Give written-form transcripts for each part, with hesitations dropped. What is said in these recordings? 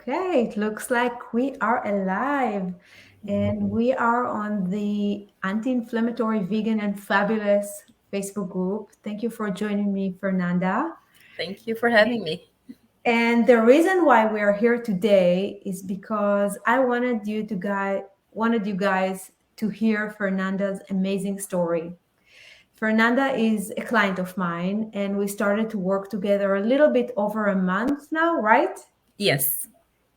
Okay, it looks like we are alive and we are on the anti-inflammatory vegan and fabulous Facebook group. Thank you for joining me, Fernanda. Thank you for having me. And the reason why we are here today is because I wanted you guys to hear Fernanda's amazing story. Fernanda is a client of mine and we started to work together a little bit over a month now, right? Yes.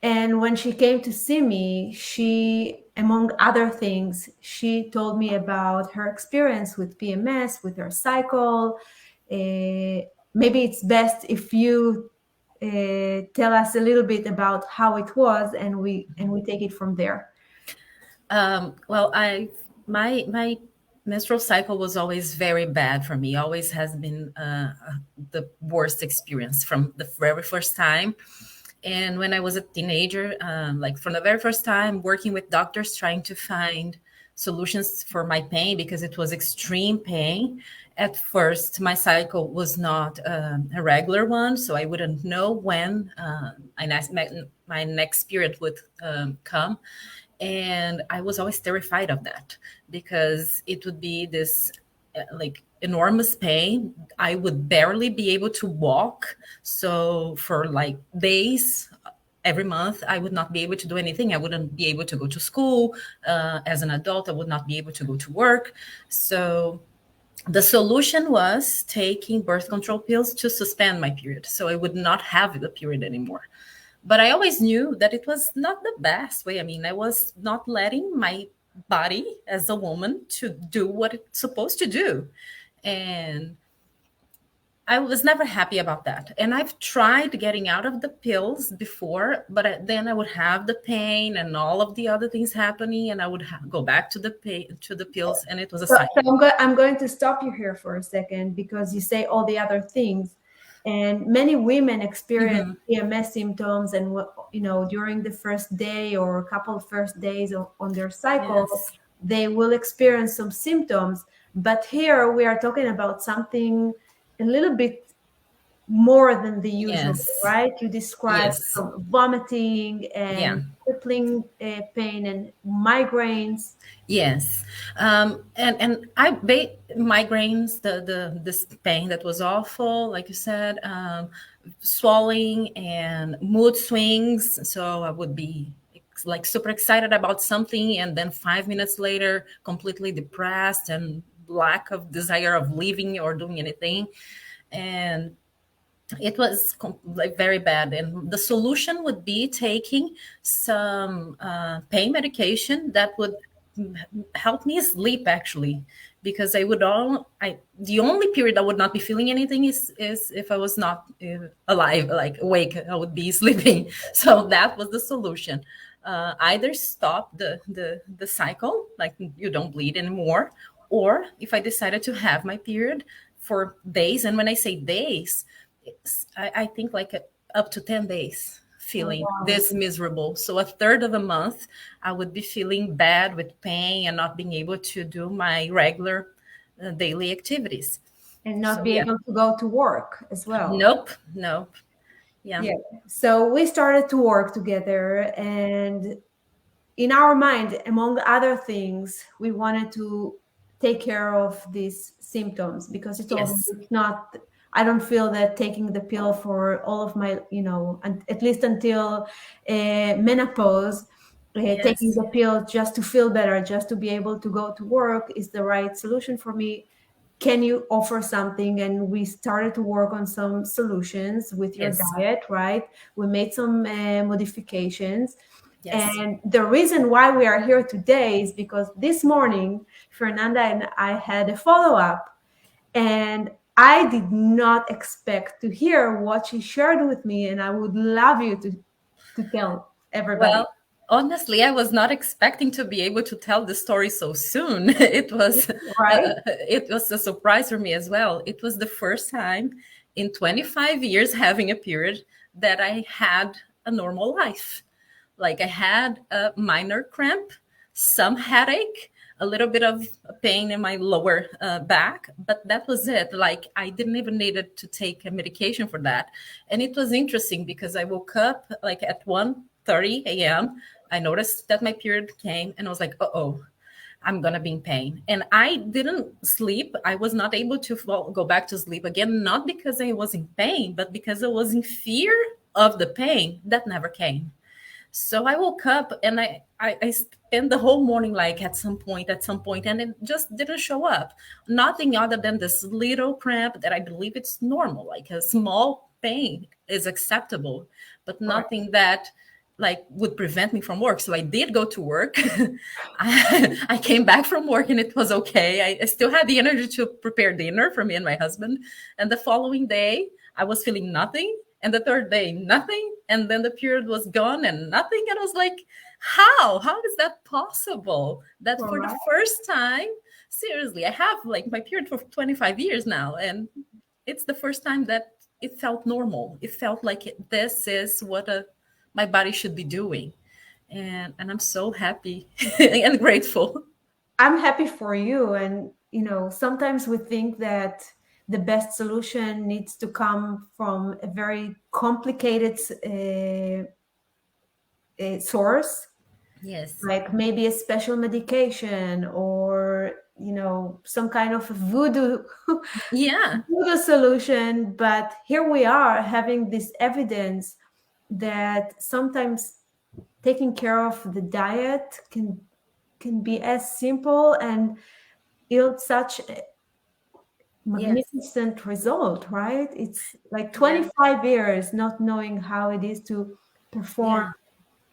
And when she came to see me, among other things, she told me about her experience with PMS, with her cycle. Maybe it's best if you tell us a little bit about how it was, and we take it from there. Well, I my menstrual cycle was always very bad for me. Always has been the worst experience from the very first time. And when I was a teenager, like from the very first time, working with doctors trying to find solutions for my pain because it was extreme pain. At first, my cycle was not a regular one, so I wouldn't know when my next period would come. And I was always terrified of that because it would be this like enormous pain. I would barely be able to walk. So for like days, every month, I would not be able to do anything. I wouldn't be able to go to school. As an adult, I would not be able to go to work. So the solution was taking birth control pills to suspend my period. So I would not have the period anymore. But I always knew that it was not the best way. I mean, I was not letting my body as a woman to do what it's supposed to do. And I was never happy about that. And I've tried getting out of the pills before, but then I would have the pain and all of the other things happening, and I would go back to the pain, to the pills, and it was a So cycle. I'm going to stop you here for a second because you say all the other things, and many women experience Mhm. PMS symptoms, and during the first day or a couple of first days on their cycle, Yes. they will experience some symptoms. But here we are talking about something a little bit more than the usual, Yes. right? You describe Yes. some vomiting Yeah. and crippling pain and migraines. Yes, and migraines, the this pain that was awful, like you said, swallowing and mood swings. So I would be like super excited about something, and then 5 minutes later, completely depressed and lack of desire of living or doing anything, and it was like very bad. And the solution would be taking some pain medication that would help me sleep actually, because I would all I the only period I would not be feeling anything is if I was not alive, like awake. I would be sleeping. So that was the solution. Either stop the cycle, like you don't bleed anymore, or if I decided to have my period for days, and when I say days, I think like up to 10 days Oh, feeling wow. this miserable. So a third of a month, I would be feeling bad with pain and not being able to do my regular daily activities. And not So be yeah, able to go to work as well. nope, nope, yeah, Yeah. So we started to work together, and in our mind, among other things, we wanted to take care of these symptoms because you told me yes, it's not. I don't feel that taking the pill for all of my, at least until menopause, taking yes, the pill just to feel better, just to be able to go to work is the right solution for me. Can you offer something? And we started to work on some solutions with your yes, diet, right? We made some modifications. yes. And the reason why we are here today is because this morning, Fernanda and I had a follow up, and I did not expect to hear what she shared with me. And I would love you to tell everybody. Well, honestly, I was not expecting to be able to tell the story so soon. Right? It was a surprise for me as well. It was the first time in 25 years having a period that I had a normal life. Like I had a minor cramp, some headache, a little bit of pain in my lower back, but that was it. Like I didn't even needed to take a medication for that. And it was interesting because I woke up like at 1 6:30 a.m., I noticed that my period came, and I was like, oh, I'm gonna be in pain. And I didn't sleep. I was not able to go back to sleep again, not because I was in pain, but because I was in fear of the pain that never came. So I woke up and I spent the whole morning like at some point, and it just didn't show up. Nothing other than this little cramp that I believe it's normal, like a small pain is acceptable, but Correct. nothing that like would prevent me from work. So I did go to work. I came back from work and it was okay. I still had the energy to prepare dinner for me and my husband. And the following day, I was feeling nothing. And the third day, nothing. And then the period was gone and nothing. And I was like, how? How is that possible? That for the Correct. first time, seriously, I have like my period for 25 years now. And it's the first time that it felt normal. It felt like this is what my body should be doing. And I'm so happy and grateful. I'm happy for you. And, sometimes we think that the best solution needs to come from a very complicated source, Yes. like maybe a special medication or, some kind of voodoo, Yeah. voodoo solution. But here we are having this evidence that sometimes taking care of the diet can be as simple and yield such a Yes. magnificent result, right? It's like Yeah. 25 years not knowing how it is to perform Yeah.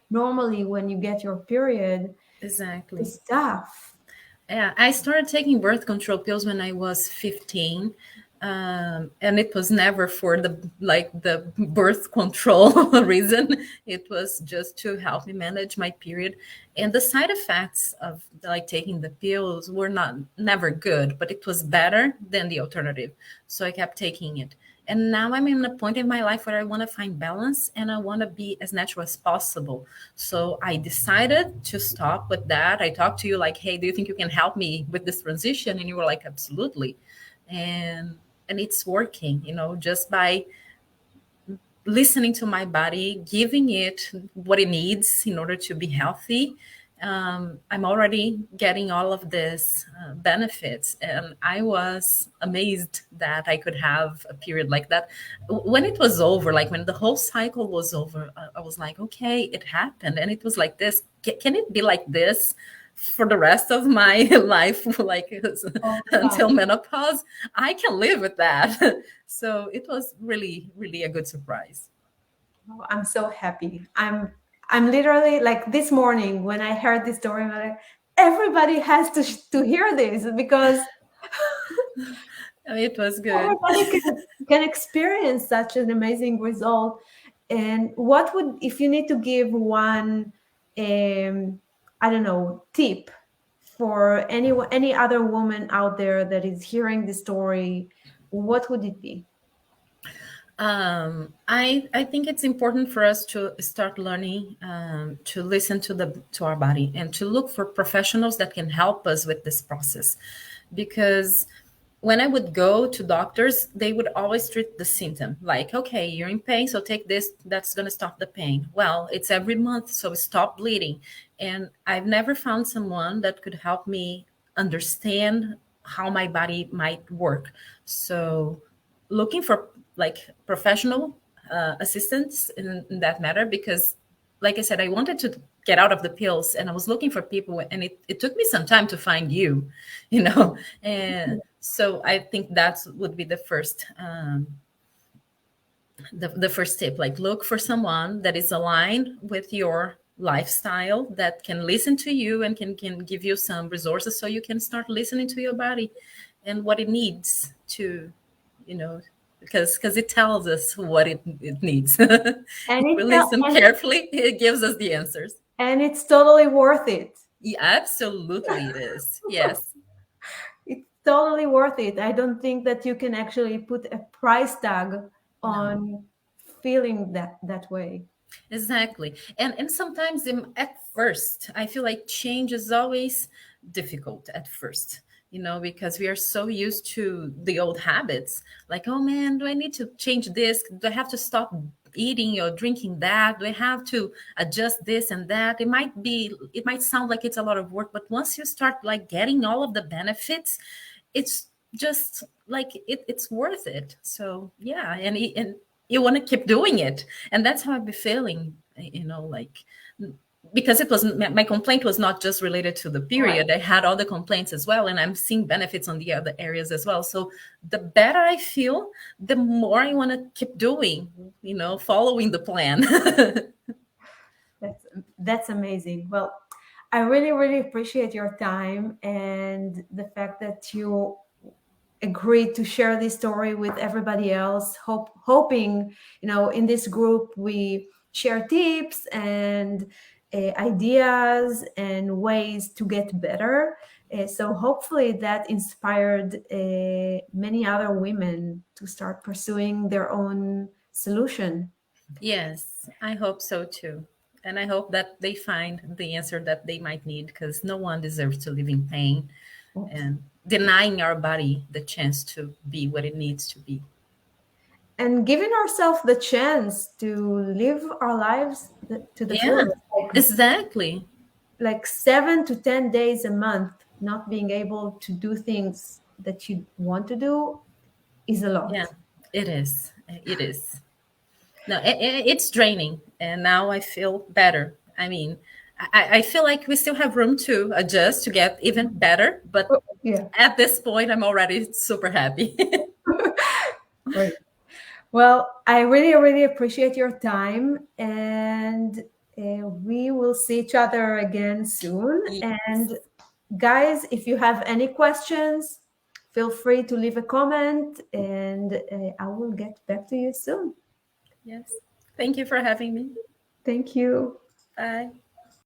normally when you get your period. Exactly. It's tough. Yeah, I started taking birth control pills when I was 15. And it was never for the birth control reason. It was just to help me manage my period. And the side effects of like taking the pills were not never good, but it was better than the alternative. So I kept taking it. And now I'm in a point in my life where I want to find balance and I want to be as natural as possible. So I decided to stop with that. I talked to you like, hey, do you think you can help me with this transition? And you were like, absolutely. And it's working, just by listening to my body, giving it what it needs in order to be healthy. I'm already getting all of this benefits, and I was amazed that I could have a period like that. When it was over, like when the whole cycle was over, I was like, okay, it happened, and it was like this. Can it be like this for the rest of my life, like Oh, until wow. menopause? I can live with that. So it was really, really a good surprise. Oh, I'm so happy. I'm literally like this morning when I heard this story, I'm like, everybody has to hear this because It was good. everybody can experience such an amazing result. And what would, if you need to give one, I don't know, tip for any other woman out there that is hearing the story, what would it be? I think it's important for us to start learning to listen to our body and to look for professionals that can help us with this process, because when I would go to doctors, they would always treat the symptom like, okay, you're in pain, so take this, that's going to stop the pain. Well, it's every month, so stop bleeding. And I've never found someone that could help me understand how my body might work. So looking for like professional assistance in that matter, because like I said, I wanted to get out of the pills and I was looking for people, and it took me some time to find you, and so I think that would be the first tip. Like, look for someone that is aligned with your lifestyle, that can listen to you and can give you some resources so you can start listening to your body and what it needs to, you know because it tells us what it needs. And If we it listen carefully, it gives us the answers. and it's totally worth it. Yeah, absolutely it is. Yes. It's totally worth it. I don't think that you can actually put a price tag No. on feeling that way. Exactly. And sometimes at first, I feel like change is always difficult at first, because we are so used to the old habits. Like, oh man, do I need to change this? Do I have to stop eating or drinking that? Do I have to adjust this and that? It might sound like it's a lot of work, but once you start like getting all of the benefits, it's just like it's worth it. So yeah, and you want to keep doing it, and that's how I've been feeling. Like because it was my complaint was not just related to the Right. period. I had other complaints as well, and I'm seeing benefits on the other areas as well. So the better I feel, the more I want to keep doing, following the plan. That's that's amazing. Well, I really, really appreciate your time and the fact that you agreed to share this story with everybody else. Hoping, in this group we share tips and ideas and ways to get better. So hopefully that inspired many other women to start pursuing their own solution. Yes, I hope so too. And I hope that they find the answer that they might need, because no one deserves to live in pain and denying our body the chance to be what it needs to be. And giving ourselves the chance to live our lives to the Yeah, fullest, exactly. like 7 to 10 days a month not being able to do things that you want to do is a Yeah, lot. it is. It is. No, it's draining. And now I feel better. I mean, I feel like we still have room to adjust to get even better. But Yeah, at this point, I'm already super happy. great. Well, I really, really appreciate your time, and we will see each other again soon. And guys, if you have any questions, feel free to leave a comment, and I will get back to you soon. Yes. Thank you for having me. Thank you. Bye.